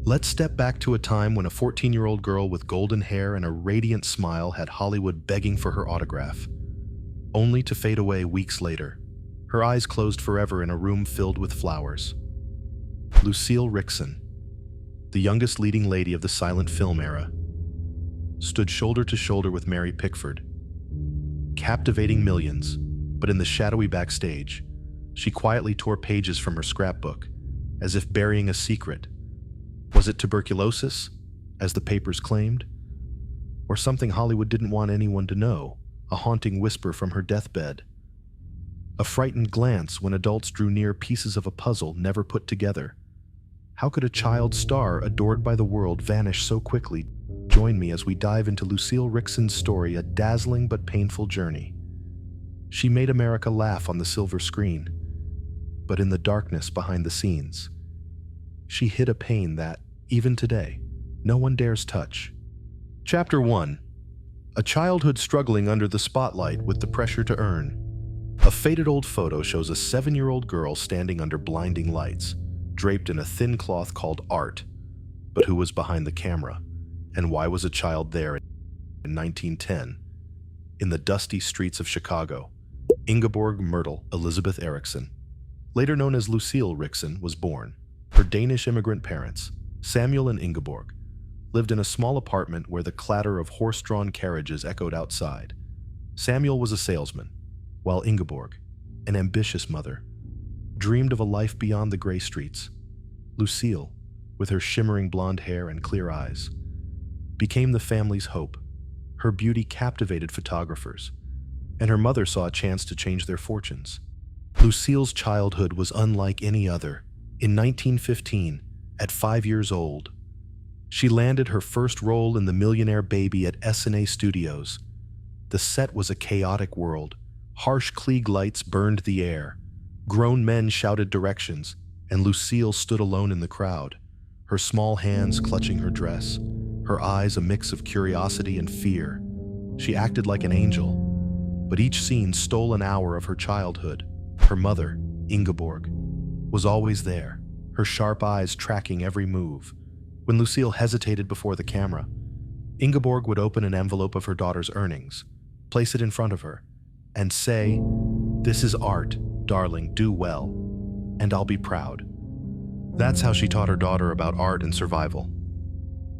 Let's step back to a time when a 14-year-old girl with golden hair and a radiant smile had Hollywood begging for her autograph, only to fade away weeks later, her eyes closed forever in a room filled with flowers. Lucille Ricksen, the youngest leading lady of the silent film era, stood shoulder to shoulder with Mary Pickford, captivating millions, but in the shadowy backstage, she quietly tore pages from her scrapbook, as if burying a secret. Was it tuberculosis, as the papers claimed? Or something Hollywood didn't want anyone to know, a haunting whisper from her deathbed? A frightened glance when adults drew near pieces of a puzzle never put together. How could a child star adored by the world vanish so quickly? Join me as we dive into Lucille Ricksen's story, a dazzling but painful journey. She made America laugh on the silver screen, but in the darkness behind the scenes, she hid a pain that, even today, no one dares touch. Chapter 1. A childhood struggling under the spotlight with the pressure to earn. A faded old photo shows a 7-year-old girl standing under blinding lights, draped in a thin cloth called art. But who was behind the camera? And why was a child there in 1910? In the dusty streets of Chicago, Ingeborg Elizabeth Ericksen, later known as Lucille Ricksen, was born. Her Danish immigrant parents, Samuel and Ingeborg, lived in a small apartment where the clatter of horse-drawn carriages echoed outside. Samuel was a salesman, while Ingeborg, an ambitious mother, dreamed of a life beyond the gray streets. Lucille, with her shimmering blonde hair and clear eyes, became the family's hope. Her beauty captivated photographers, and her mother saw a chance to change their fortunes. Lucille's childhood was unlike any other. In 1915, at 5 years old, she landed her first role in The Millionaire Baby at S&A Studios. The set was a chaotic world. Harsh Klieg lights burned the air. Grown men shouted directions, and Lucille stood alone in the crowd, her small hands clutching her dress, her eyes a mix of curiosity and fear. She acted like an angel, but each scene stole an hour of her childhood. Her mother, Ingeborg, was always there, her sharp eyes tracking every move. When Lucille hesitated before the camera, Ingeborg would open an envelope of her daughter's earnings, place it in front of her, and say, "This is art, darling, do well, and I'll be proud." That's how she taught her daughter about art and survival.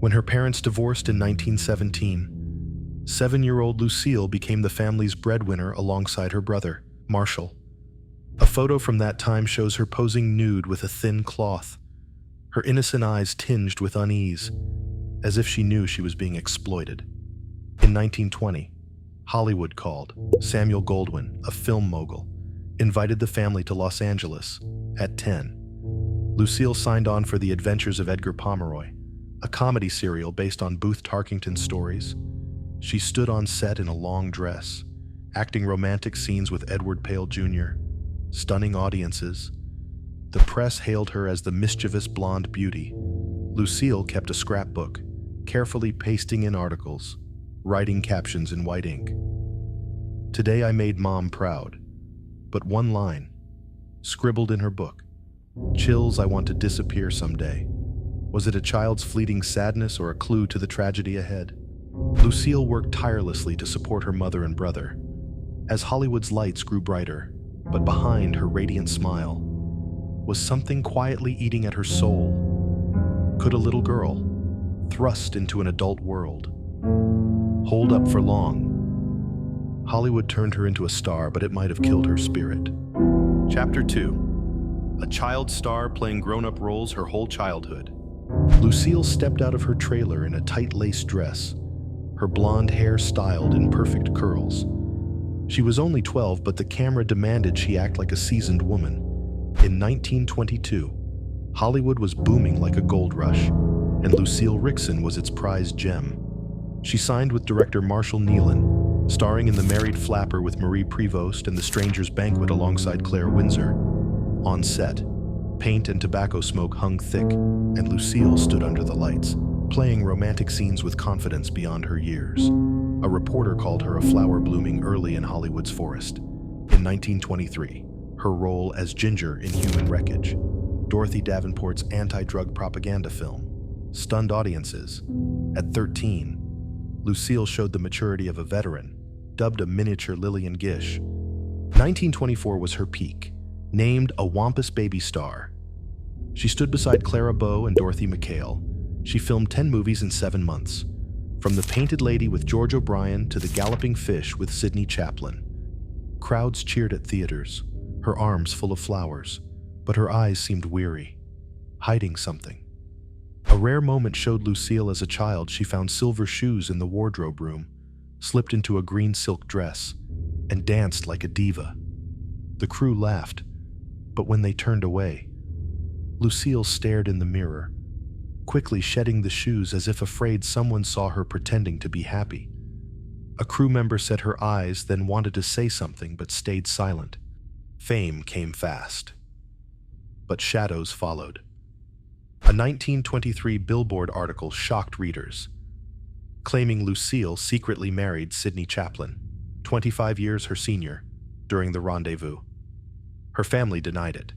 When her parents divorced in 1917, 7-year-old Lucille became the family's breadwinner alongside her brother, Marshall. A photo from that time shows her posing nude with a thin cloth, her innocent eyes tinged with unease, as if she knew she was being exploited. In 1920, Hollywood called. Samuel Goldwyn, a film mogul, invited the family to Los Angeles. At 10, Lucille signed on for The Adventures of Edgar Pomeroy, a comedy serial based on Booth Tarkington's stories. She stood on set in a long dress, acting romantic scenes with Edward Pale Jr., stunning audiences. The press hailed her as the mischievous blonde beauty. Lucille kept a scrapbook, carefully pasting in articles, writing captions in white ink. "Today I made Mom proud." But one line, scribbled in her book, "Chills I want to disappear someday." Was it a child's fleeting sadness or a clue to the tragedy ahead? Lucille worked tirelessly to support her mother and brother. As Hollywood's lights grew brighter, but behind her radiant smile was something quietly eating at her soul. Could a little girl, thrust into an adult world, hold up for long? Hollywood turned her into a star, but it might have killed her spirit. Chapter 2. A child star playing grown-up roles her whole childhood. Lucille stepped out of her trailer in a tight lace dress, her blonde hair styled in perfect curls. She was only 12, but the camera demanded she act like a seasoned woman. In 1922, Hollywood was booming like a gold rush, and Lucille Ricksen was its prized gem. She signed with director Marshall Nealon, starring in The Married Flapper with Marie Prevost and The Stranger's Banquet alongside Claire Windsor. On set, paint and tobacco smoke hung thick, and Lucille stood under the lights, playing romantic scenes with confidence beyond her years. A reporter called her a flower blooming early in Hollywood's forest. In 1923, her role as Ginger in Human Wreckage, Dorothy Davenport's anti-drug propaganda film, stunned audiences. At 13, Lucille showed the maturity of a veteran, dubbed a miniature Lillian Gish. 1924 was her peak, named a WAMPAS Baby Star. She stood beside Clara Bow and Dorothy McHale. She filmed 10 movies in 7 months, from The Painted Lady with George O'Brien to The Galloping Fish with Sidney Chaplin. Crowds cheered at theaters, her arms full of flowers, but her eyes seemed weary, hiding something. A rare moment showed Lucille as a child. She found silver shoes in the wardrobe room, slipped into a green silk dress, and danced like a diva. The crew laughed, but when they turned away, Lucille stared in the mirror, quickly shedding the shoes as if afraid someone saw her pretending to be happy. A crew member said her eyes, then wanted to say something but stayed silent. Fame came fast, but shadows followed. A 1923 Billboard article shocked readers, claiming Lucille secretly married Sidney Chaplin, 25 years her senior, during the Rendezvous. Her family denied it,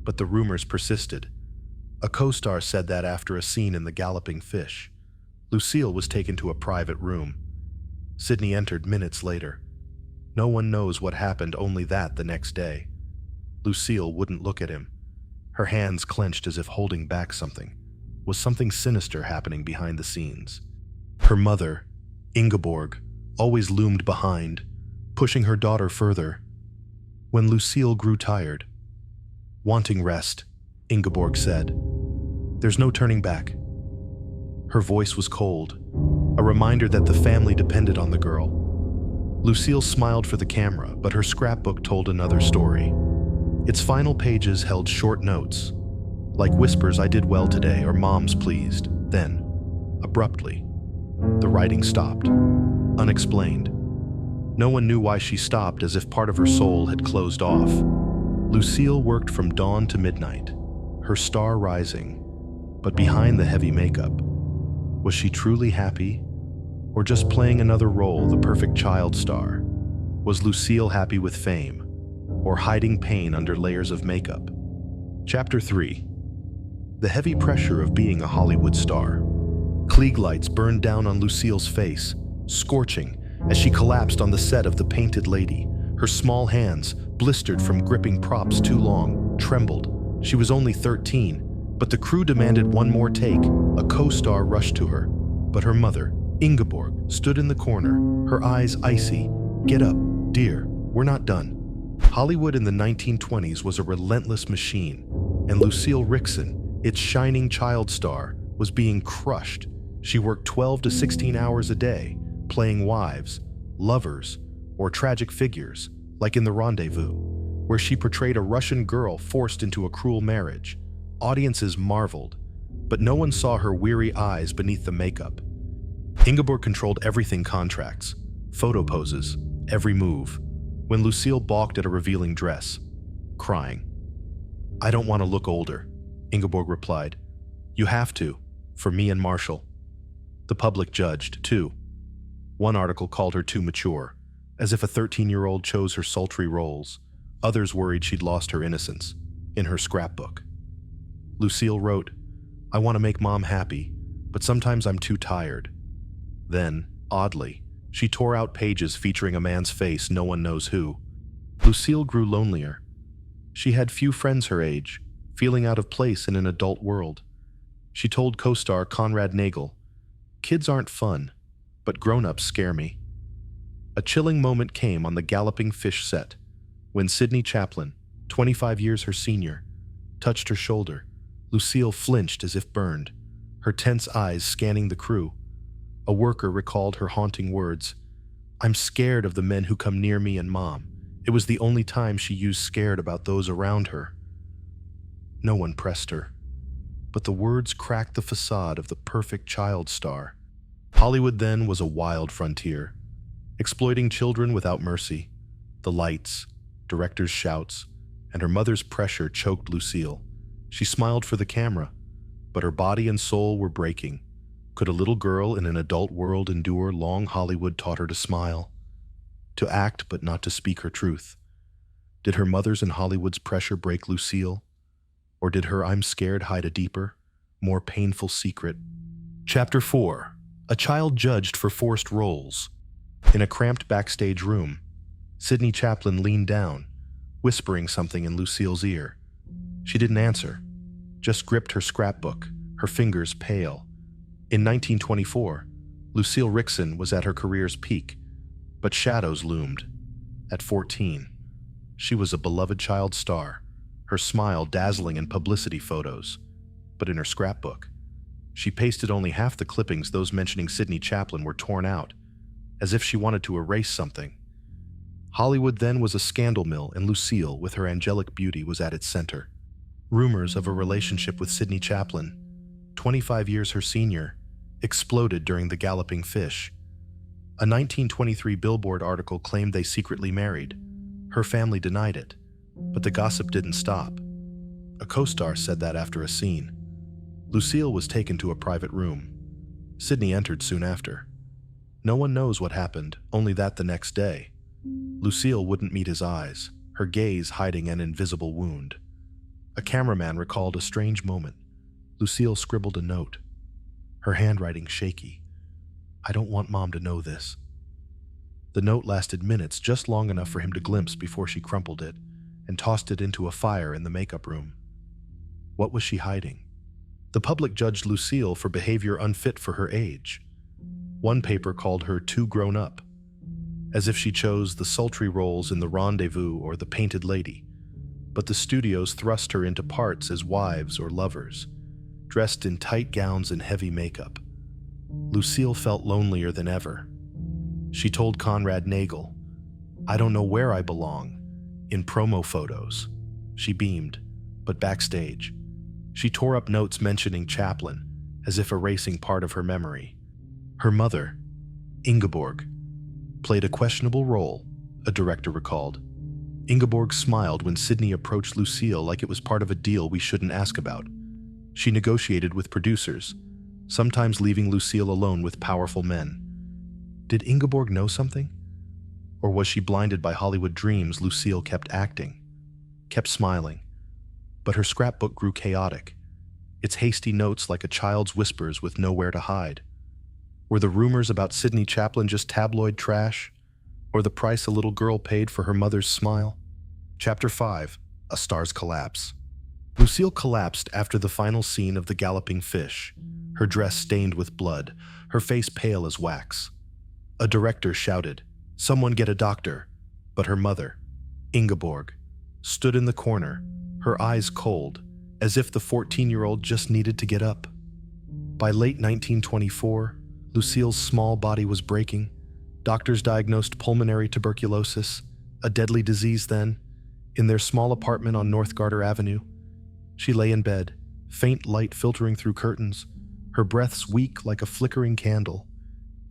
but the rumors persisted. A co-star said that after a scene in The Galloping Fish, Lucille was taken to a private room. Sidney entered minutes later. No one knows what happened, only that the next day, Lucille wouldn't look at him. Her hands clenched as if holding back something. Was something sinister happening behind the scenes? Her mother, Ingeborg, always loomed behind, pushing her daughter further. When Lucille grew tired, wanting rest, Ingeborg said, "There's no turning back." Her voice was cold, a reminder that the family depended on the girl. Lucille smiled for the camera, but her scrapbook told another story. Its final pages held short notes, like whispers, "I did well today," or "Mom's pleased." Then, abruptly, the writing stopped, unexplained. No one knew why she stopped, as if part of her soul had closed off. Lucille worked from dawn to midnight, her star rising, but behind the heavy makeup, was she truly happy, or just playing another role, the perfect child star? Was Lucille happy with fame, or hiding pain under layers of makeup? Chapter 3. The heavy pressure of being a Hollywood star. Klieg lights burned down on Lucille's face, scorching as she collapsed on the set of The Painted Lady. Her small hands, blistered from gripping props too long, trembled. She was only 13, but the crew demanded one more take. A co-star rushed to her, but her mother, Ingeborg, stood in the corner, her eyes icy. "Get up, dear, we're not done." Hollywood in the 1920s was a relentless machine, and Lucille Ricksen, its shining child star, was being crushed. She worked 12 to 16 hours a day, playing wives, lovers, or tragic figures, like in The Rendezvous, where she portrayed a Russian girl forced into a cruel marriage. Audiences marveled, but no one saw her weary eyes beneath the makeup. Ingeborg controlled everything: contracts, photo poses, every move. When Lucille balked at a revealing dress, crying, "I don't want to look older," Ingeborg replied, "You have to, for me and Marshall." The public judged, too. One article called her too mature, as if a 13-year-old chose her sultry roles. Others worried she'd lost her innocence. In her scrapbook, Lucille wrote, "I want to make Mom happy, but sometimes I'm too tired." Then, oddly, she tore out pages featuring a man's face, no one knows who. Lucille grew lonelier. She had few friends her age, feeling out of place in an adult world. She told co-star Conrad Nagel, "Kids aren't fun, but grown-ups scare me." A chilling moment came on the Galloping Fish set, when Sidney Chaplin, 25 years her senior, touched her shoulder. Lucille flinched as if burned, her tense eyes scanning the crew. A worker recalled her haunting words, "I'm scared of the men who come near me and Mom." It was the only time she used scared about those around her. No one pressed her, but the words cracked the facade of the perfect child star. Hollywood then was a wild frontier, exploiting children without mercy. The lights, directors' shouts, and her mother's pressure choked Lucille. She smiled for the camera, but her body and soul were breaking. Could a little girl in an adult world endure long? Hollywood taught her to smile, to act but not to speak her truth. Did her mother's and Hollywood's pressure break Lucille? Or did her "I'm scared" hide a deeper, more painful secret. Chapter 4. A child judged for forced roles. In a cramped backstage room, Sydney Chaplin leaned down, whispering something in Lucille's ear. She didn't answer, just gripped her scrapbook, her fingers pale. In 1924, Lucille Ricksen was at her career's peak, but shadows loomed. At 14, she was a beloved child star, her smile dazzling in publicity photos. But in her scrapbook, she pasted only half the clippings those mentioning Sydney Chaplin were torn out, as if she wanted to erase something. Hollywood then was a scandal mill, and Lucille, with her angelic beauty, was at its center. Rumors of a relationship with Sydney Chaplin, 25 years her senior, exploded during the Galloping fish. A 1923 Billboard article claimed they secretly married. Her family denied it, but the gossip didn't stop. A co-star said that after a scene. Lucille was taken to a private room. Sydney entered soon after. No one knows what happened, only that the next day, Lucille wouldn't meet his eyes, her gaze hiding an invisible wound. A cameraman recalled a strange moment. Lucille scribbled a note, her handwriting shaky. "I don't want Mom to know this." The note lasted minutes, just long enough for him to glimpse before she crumpled it and tossed it into a fire in the makeup room. What was she hiding? The public judged Lucille for behavior unfit for her age. One paper called her too grown up, as if she chose the sultry roles in the Rendezvous or the Painted Lady. But the studios thrust her into parts as wives or lovers, dressed in tight gowns and heavy makeup. Lucille felt lonelier than ever. She told Conrad Nagel, "I don't know where I belong," in promo photos. She beamed, but backstage, she tore up notes mentioning Chaplin, as if erasing part of her memory. Her mother, Ingeborg, played a questionable role, a director recalled. Ingeborg smiled when Sydney approached Lucille like it was part of a deal we shouldn't ask about. She negotiated with producers, sometimes leaving Lucille alone with powerful men. Did Ingeborg know something? Or was she blinded by Hollywood dreams? Lucille kept acting, kept smiling, but her scrapbook grew chaotic, its hasty notes like a child's whispers with nowhere to hide. Were the rumors about Sydney Chaplin just tabloid trash, or the price a little girl paid for her mother's smile? Chapter 5. A Star's Collapse. Lucille collapsed after the final scene of The Galloping Fish, her dress stained with blood, her face pale as wax. A director shouted, "Someone get a doctor," but her mother, Ingeborg, stood in the corner, her eyes cold, as if the 14-year-old just needed to get up. By late 1924, Lucille's small body was breaking. Doctors diagnosed pulmonary tuberculosis, a deadly disease then, in their small apartment on North Garter Avenue. She lay in bed, faint light filtering through curtains, her breaths weak like a flickering candle.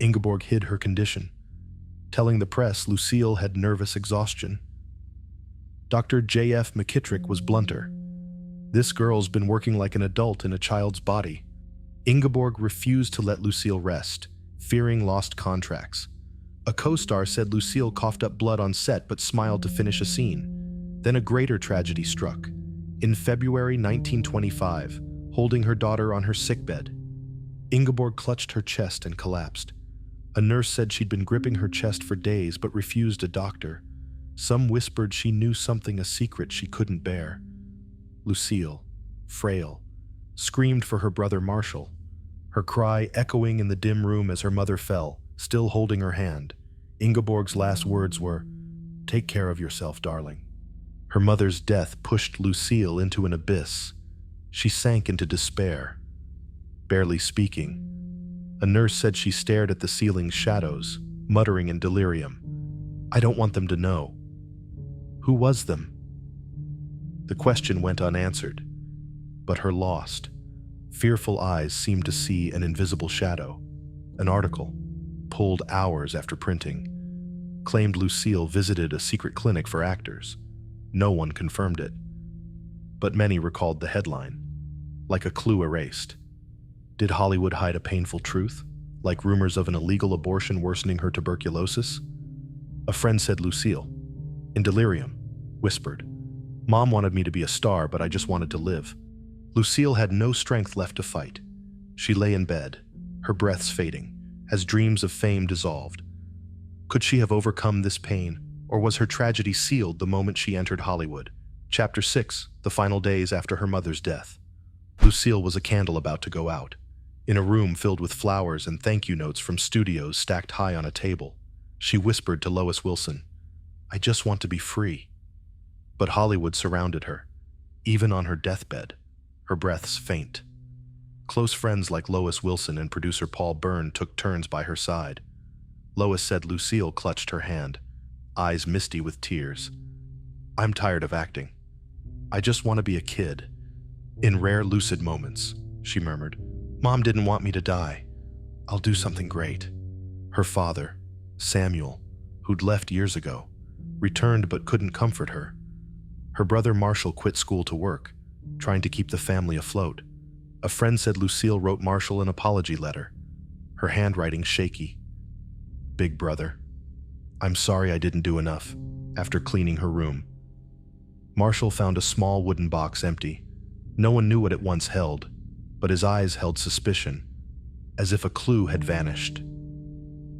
Ingeborg hid her condition, telling the press Lucille had nervous exhaustion. Dr. J.F. McKittrick was blunter. "This girl's been working like an adult in a child's body." Ingeborg refused to let Lucille rest, fearing lost contracts. A co-star said Lucille coughed up blood on set but smiled to finish a scene. Then a greater tragedy struck. In February 1925, holding her daughter on her sickbed, Ingeborg clutched her chest and collapsed. A nurse said she'd been gripping her chest for days but refused a doctor. Some whispered she knew something, a secret she couldn't bear. Lucille, frail, screamed for her brother Marshall, her cry echoing in the dim room as her mother fell, still holding her hand. Ingeborg's last words were, "Take care of yourself, darling." Her mother's death pushed Lucille into an abyss. She sank into despair, barely speaking. A nurse said she stared at the ceiling's shadows, muttering in delirium, "I don't want them to know." Who was them? The question went unanswered, but her lost, fearful eyes seemed to see an invisible shadow. An article, pulled hours after printing, claimed Lucille visited a secret clinic for actors. No one confirmed it, but many recalled the headline, like a clue erased. Did Hollywood hide a painful truth, like rumors of an illegal abortion worsening her tuberculosis? A friend said Lucille, in delirium, whispered, "Mom wanted me to be a star, but I just wanted to live." Lucille had no strength left to fight. She lay in bed, her breaths fading, as dreams of fame dissolved. Could she have overcome this pain, or was her tragedy sealed the moment she entered Hollywood? Chapter 6, the final days after her mother's death. Lucille was a candle about to go out. In a room filled with flowers and thank you notes from studios stacked high on a table, she whispered to Lois Wilson, "I just want to be free." But Hollywood surrounded her, even on her deathbed, her breaths faint. Close friends like Lois Wilson and producer Paul Byrne took turns by her side. Lois said Lucille clutched her hand, eyes misty with tears. "I'm tired of acting. I just want to be a kid." In rare lucid moments, she murmured, "Mom didn't want me to die. I'll do something great." Her father, Samuel, who'd left years ago, returned but couldn't comfort her. Her brother Marshall quit school to work, trying to keep the family afloat. A friend said Lucille wrote Marshall an apology letter, her handwriting shaky. "Big brother, I'm sorry I didn't do enough," after cleaning her room. Marshall found a small wooden box empty. No one knew what it once held, but his eyes held suspicion, as if a clue had vanished.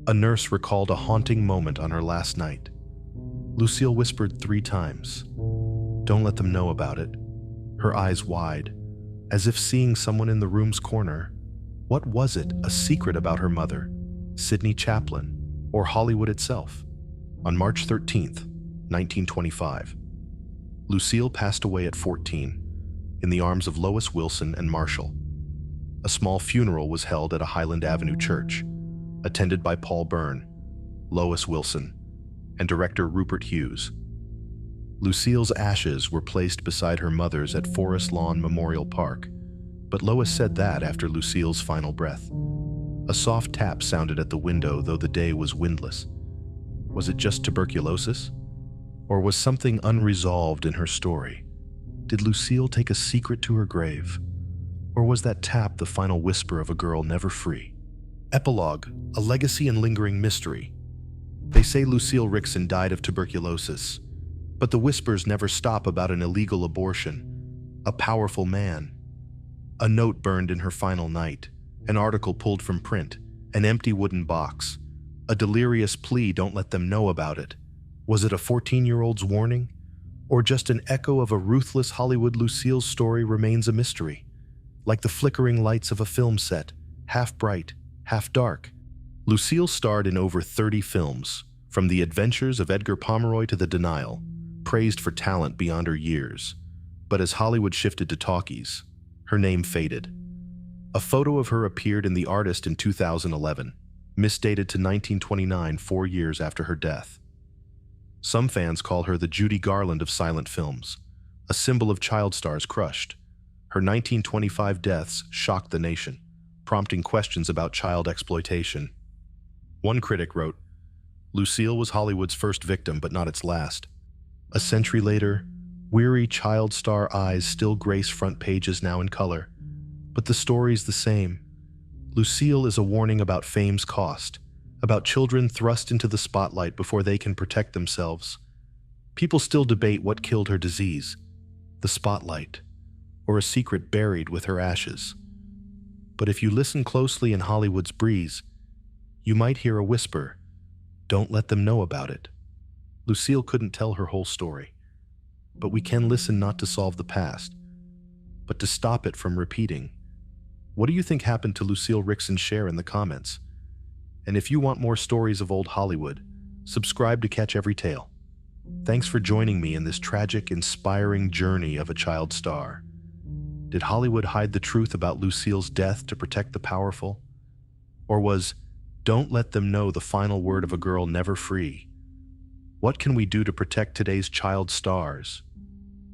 A nurse recalled a haunting moment on her last night. Lucille whispered 3 times, "Don't let them know about it," her eyes wide, as if seeing someone in the room's corner. What was it, a secret about her mother, Sidney Chaplin, or Hollywood itself? On March 13th, 1925, Lucille passed away at 14, in the arms of Lois Wilson and Marshall. A small funeral was held at a Highland Avenue church, attended by Paul Byrne, Lois Wilson, and director Rupert Hughes. Lucille's ashes were placed beside her mother's at Forest Lawn Memorial Park, but Lois said that after Lucille's final breath. A soft tap sounded at the window, though the day was windless. Was it just tuberculosis? Or was something unresolved in her story? Did Lucille take a secret to her grave? Or was that tap the final whisper of a girl never free? Epilogue, a legacy and lingering mystery. They say Lucille Ricksen died of tuberculosis, but the whispers never stop about an illegal abortion, a powerful man, a note burned in her final night, an article pulled from print, an empty wooden box, a delirious plea, "Don't let them know about it." Was it a 14-year-old's warning? Or just an echo of a ruthless Hollywood? Lucille's story remains a mystery, like the flickering lights of a film set, half bright, half dark. Lucille starred in over 30 films, from The Adventures of Edgar Pomeroy to The Denial, praised for talent beyond her years. But as Hollywood shifted to talkies, her name faded. A photo of her appeared in The Artist in 2011, misdated to 1929, 4 years after her death. Some fans call her the Judy Garland of silent films, a symbol of child stars crushed. Her 1925 deaths shocked the nation, prompting questions about child exploitation. One critic wrote, "Lucille was Hollywood's first victim, but not its last." A century later, weary child star eyes still grace front pages now in color. But the story's the same. Lucille is a warning about fame's cost, about children thrust into the spotlight before they can protect themselves. People still debate what killed her: disease, the spotlight, or a secret buried with her ashes. But if you listen closely in Hollywood's breeze, you might hear a whisper, "Don't let them know about it." Lucille couldn't tell her whole story, but we can listen, not to solve the past, but to stop it from repeating. What do you think happened to Lucille Ricksen? Share in the comments. And if you want more stories of old Hollywood, subscribe to catch every tale. Thanks for joining me in this tragic, inspiring journey of a child star. Did Hollywood hide the truth about Lucille's death to protect the powerful? Or was "don't let them know" the final word of a girl never free? What can we do to protect today's child stars?